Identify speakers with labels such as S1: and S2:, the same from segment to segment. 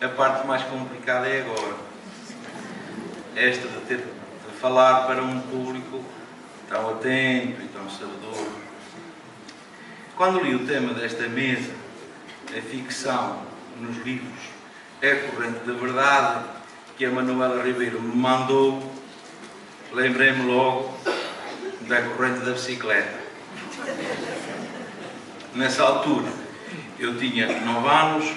S1: A parte mais complicada é agora. Esta de ter de falar para um público tão atento e tão sabedor. Quando li o tema desta mesa, a ficção nos livros é corrente da verdade, que a Manuela Ribeiro me mandou, lembrei-me logo da corrente da bicicleta. Nessa altura, eu tinha 9 anos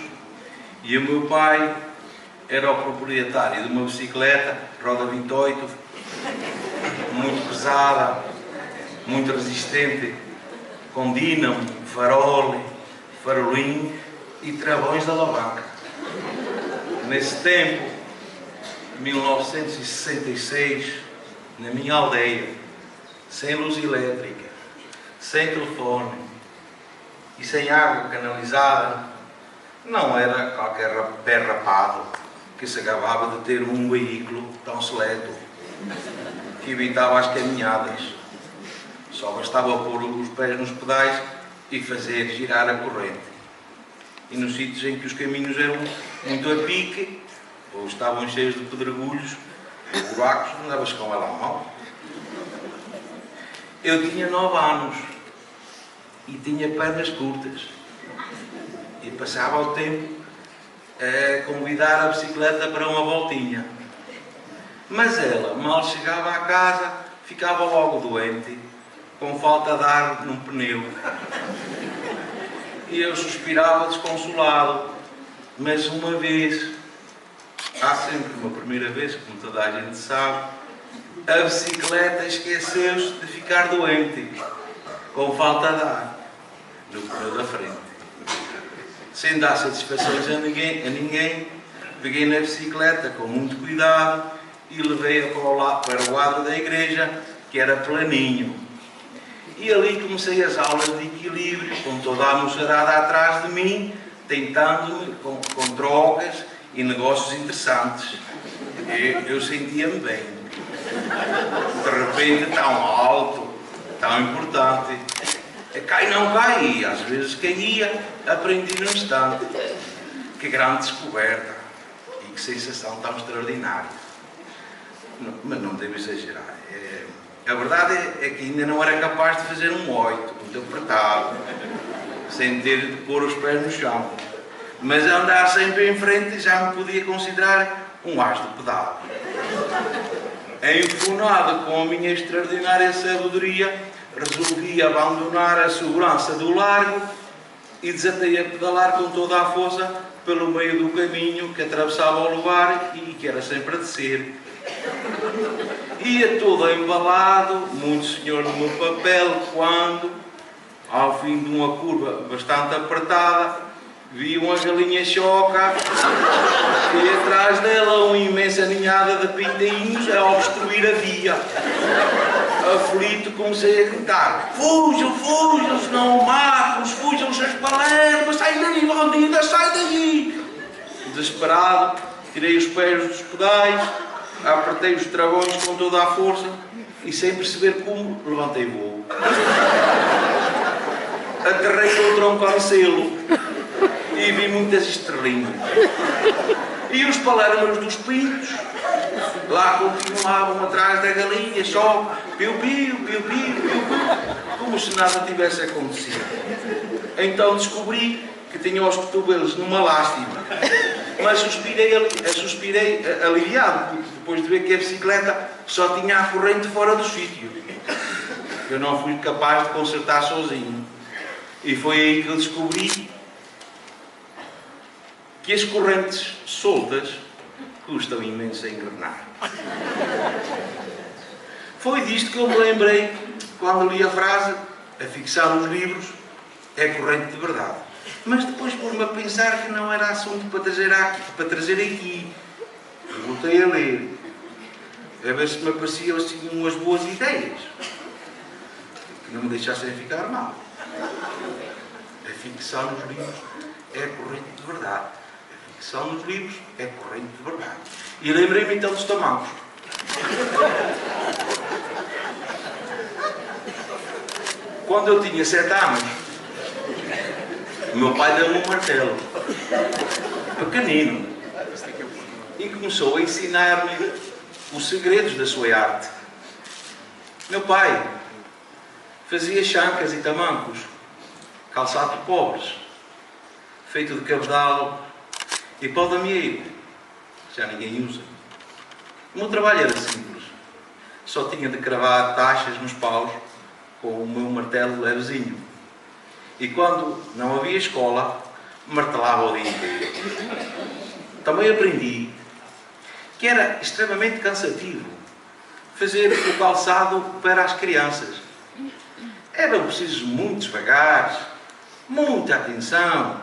S1: e o meu pai era o proprietário de uma bicicleta, roda 28, muito pesada, muito resistente, com dínamo, farol, farolim e travões de alavanca. Nesse tempo, 1966, na minha aldeia, sem luz elétrica, sem telefone e sem água canalizada, não era qualquer pé rapado que se acabava de ter um veículo tão seleto que evitava as caminhadas. Só bastava pôr os pés nos pedais e fazer girar a corrente. E nos sítios em que os caminhos eram muito a pique, ou estavam cheios de pedregulhos ou buracos, andavas com ela à mão. Eu tinha 9 anos e tinha pernas curtas. E passava o tempo a convidar a bicicleta para uma voltinha. Mas ela, mal chegava à casa, ficava logo doente, com falta de ar num pneu. E eu suspirava desconsolado. Mas uma vez, há sempre uma primeira vez, como toda a gente sabe, a bicicleta esqueceu-se de ficar doente, com falta de ar, no pneu da frente. Sem dar satisfações a ninguém, peguei na bicicleta com muito cuidado e levei-a para o lado da igreja, que era planinho. E ali comecei as aulas de equilíbrio, com toda a moçarada atrás de mim, tentando-me com trocas e negócios interessantes. Eu sentia-me bem. De repente, tão alto, tão importante. Cai não cai, às vezes caía, aprendi no instante. Que grande descoberta e que sensação tão extraordinária. Mas não devo exagerar. A verdade é que ainda não era capaz de fazer um 8, muito apertado, sem ter de pôr os pés no chão. Mas andar sempre em frente já me podia considerar um as de pedal. Enfunado com a minha extraordinária sabedoria, resolvi abandonar a segurança do largo e desatei a pedalar com toda a força pelo meio do caminho que atravessava o lugar e que era sempre a descer. Ia todo embalado, muito senhor no meu papel, quando, ao fim de uma curva bastante apertada, vi uma galinha choca e atrás dela uma imensa ninhada de pintainhos a obstruir a via. Aflito, comecei a gritar: fujam, fujam, senão o matam-os, fujam, seus palermas, sai daí, bandida, sai daí! Desesperado, tirei os pés dos pedais, apertei os travões com toda a força e, sem perceber como, levantei voo. Aterrei contra um cancelo e vi muitas estrelinhas. E os palermas dos pintos lá continuavam atrás da galinha, só piu-piu, piu-piu, piu-piu, como se nada tivesse acontecido. Então descobri que tinha os cotovelos numa lástima, mas suspirei aliviado, depois de ver que a bicicleta só tinha a corrente fora do sítio. Eu não fui capaz de consertar sozinho. E foi aí que eu descobri que as correntes soltas custam imenso a engrenar. Foi disto que eu me lembrei quando li a frase: a ficção nos livros é corrente de verdade. Mas depois pôs-me a pensar que não era assunto para trazer aqui. Eu voltei a ler, a ver se me apareciam assim umas boas ideias que não me deixassem ficar mal. A ficção nos livros é corrente de verdade. A ficção nos livros é corrente de verdade. E lembrei-me então dos tamancos. Quando eu tinha 7 anos, o meu pai deu-me um martelo, pequenino, e começou a ensinar-me os segredos da sua arte. Meu pai fazia chancas e tamancos, calçado de pobres, feito de cabedal e pau de amieiro, já ninguém usa. O meu trabalho era simples, só tinha de cravar taxas nos paus com o meu martelo levezinho. E quando não havia escola, martelava o dia inteiro. Também aprendi que era extremamente cansativo fazer o calçado para as crianças. Eram precisos muitos vagares, muita atenção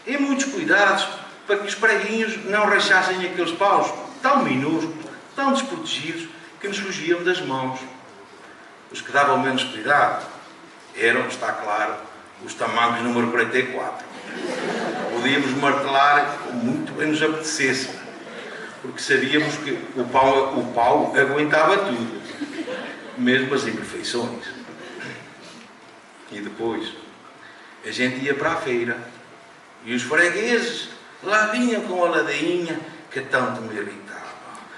S1: e muitos cuidados para que os preguinhos não rachassem aqueles paus tão minúsculos, tão desprotegidos, que nos fugiam das mãos. Os que davam menos cuidado eram, está claro, os tamancos número 44. Podíamos martelar como muito bem nos apetecesse, porque sabíamos que o pau aguentava tudo, mesmo as imperfeições. E depois a gente ia para a feira e os fregueses lá vinham com a ladainha que tanto me irritava.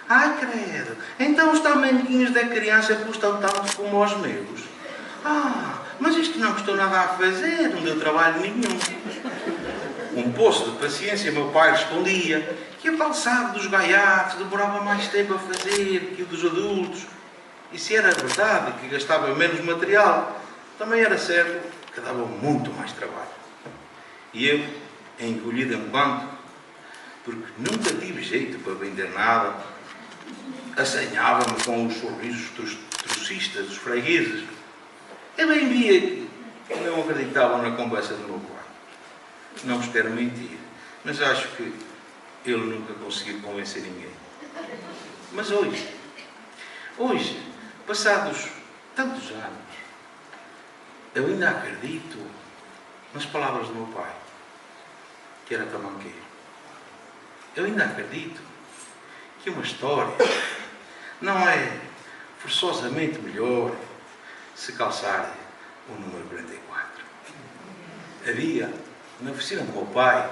S1: Ai, credo, então os tamanquinhos da criança custam tanto como os meus. Ah, mas isto não custou nada a fazer, não deu trabalho nenhum. Um poço de paciência, meu pai respondia que o calçado dos gaiatos demorava mais tempo a fazer que o dos adultos. E se era verdade que gastava menos material, também era certo que dava muito mais trabalho. E eu, encolhido em um banco, porque nunca tive jeito para vender nada, assanhava-me com os sorrisos trocistas dos fregueses. Eu bem via que não acreditavam na conversa do meu pai. Não vos quero mentir, mas acho que ele nunca conseguiu convencer ninguém. Mas hoje, passados tantos anos, eu ainda acredito nas palavras do meu pai, que era tamanqueiro. Eu ainda acredito que uma história não é forçosamente melhor se calçar o número 44. Havia na oficina do meu pai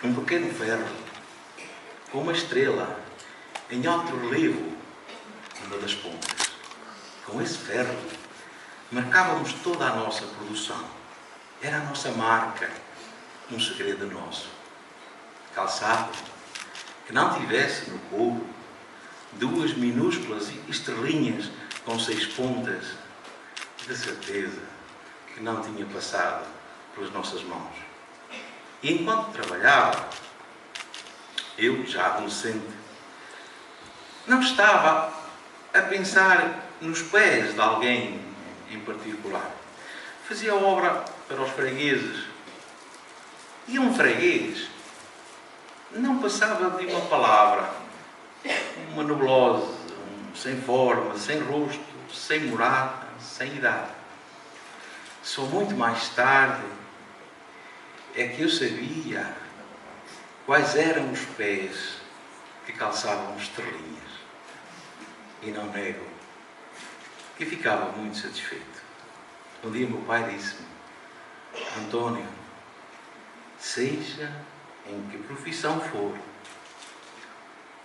S1: um pequeno ferro com uma estrela em alto relevo numa das pontas. Com esse ferro marcávamos toda a nossa produção. Era a nossa marca, um segredo nosso. Calçado que não tivesse no couro 2 minúsculas estrelinhas com 6 pontas, de certeza que não tinha passado pelas nossas mãos. E enquanto trabalhava, eu, já adolescente, não estava a pensar nos pés de alguém em particular. Fazia obra para os fregueses. E um freguês não passava de uma palavra, uma nebulosa, sem forma, sem rosto, sem morada, sem idade. Só muito mais tarde é que eu sabia quais eram os pés que calçavam estrelinhas. E não nego que ficava muito satisfeito. Um dia meu pai disse-me: António, seja em que profissão for,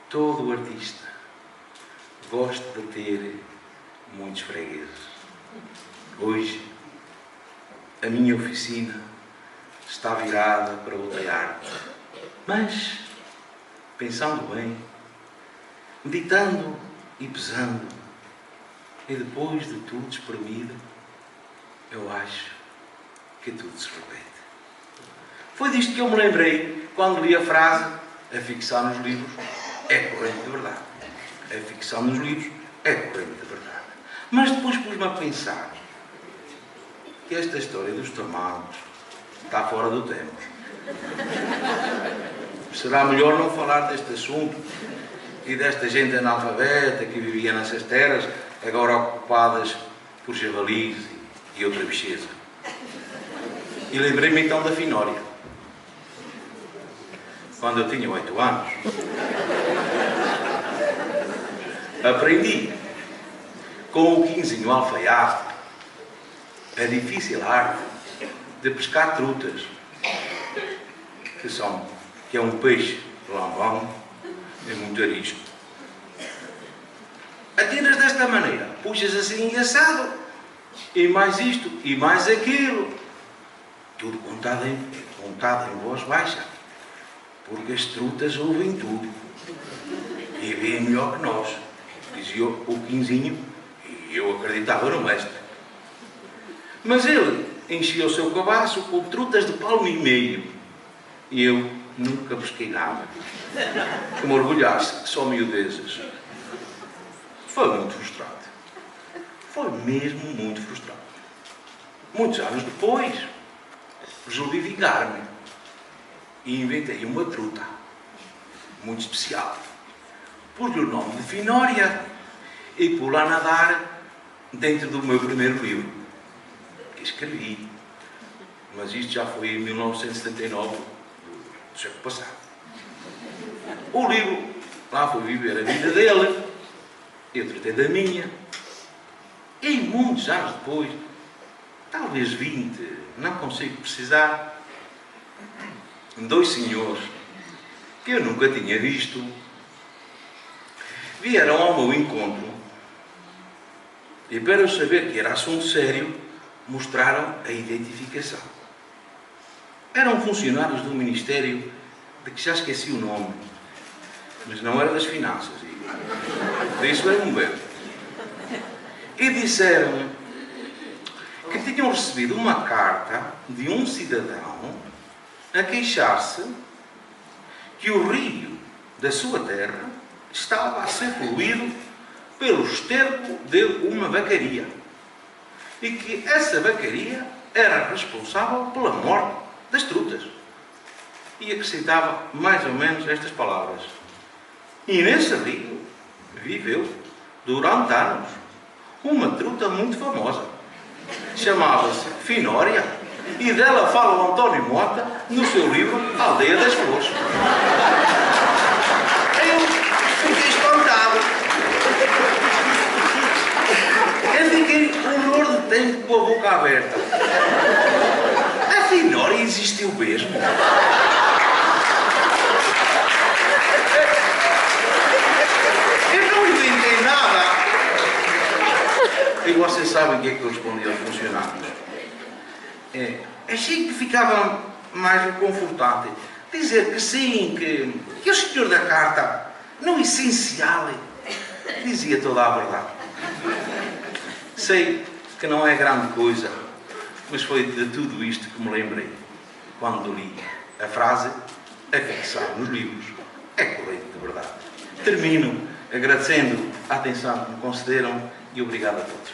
S1: todo artista gosta de ter muitos fregueses. Hoje, a minha oficina está virada para outra arte. Mas, pensando bem, meditando e pesando, e depois de tudo espremido, eu acho que tudo se repete. Foi disto que eu me lembrei quando li a frase: a ficção nos livros é corrente de verdade. A ficção nos livros é corrente de verdade. Mas depois pus-me a pensar que esta história dos tamancos está fora do tempo. Será melhor não falar deste assunto e desta gente analfabeta que vivia nessas terras, agora ocupadas por javalis e outra bicheza. E lembrei-me então da Finória. Quando eu tinha 8 anos, aprendi com o quinzinho alfaiate a difícil arte de pescar trutas, que é um peixe lambão É muito arisco. Atiras desta maneira, puxas assim engraçado, e mais isto, e mais aquilo. Tudo contado em voz baixa, porque as trutas ouvem tudo e veem melhor que nós, dizia o Quinzinho, e eu acreditava no mestre. Mas ele enchia o seu cabaço com trutas de palmo e meio, e eu nunca pesquei nada, que me orgulhasse, só miudezas. Foi muito frustrante. Foi mesmo muito frustrante. Muitos anos depois, resolvi vingar-me e inventei uma truta muito especial. Pus-lhe o nome de Finória e pus lá nadar dentro do meu primeiro livro, que escrevi. Mas isto já foi em 1979, do século passado. O livro lá foi viver a vida dele, eu tratei da minha, e muitos anos depois, talvez 20, não consigo precisar, dois senhores que eu nunca tinha visto vieram ao meu encontro e, para eu saber que era assunto sério, mostraram a identificação. Eram funcionários do Ministério de que já esqueci o nome, mas não era das finanças, disso era-me bem. E disseram que tinham recebido uma carta de um cidadão a queixar-se que o rio da sua terra estava a ser poluído pelo esterco de uma vacaria e que essa vacaria era responsável pela morte das trutas. E acrescentava mais ou menos estas palavras: e nesse rio viveu, durante anos, uma truta muito famosa. Chamava-se Finória e dela fala o António Mota no seu livro Aldeia das Flores. Eu fiquei espantado. Eu fiquei um horror de tempo com a boca aberta. A Finória existiu mesmo? Eu não inventei nada. E vocês sabem o que é que eu respondi aos funcionários? Achei que ficava mais reconfortante dizer que sim, que o senhor da carta, no essencial, dizia toda a verdade. Sei que não é grande coisa, mas foi de tudo isto que me lembrei quando li a frase: a fixar nos livros é corrente de verdade. Termino agradecendo a atenção que me concederam e obrigado a todos.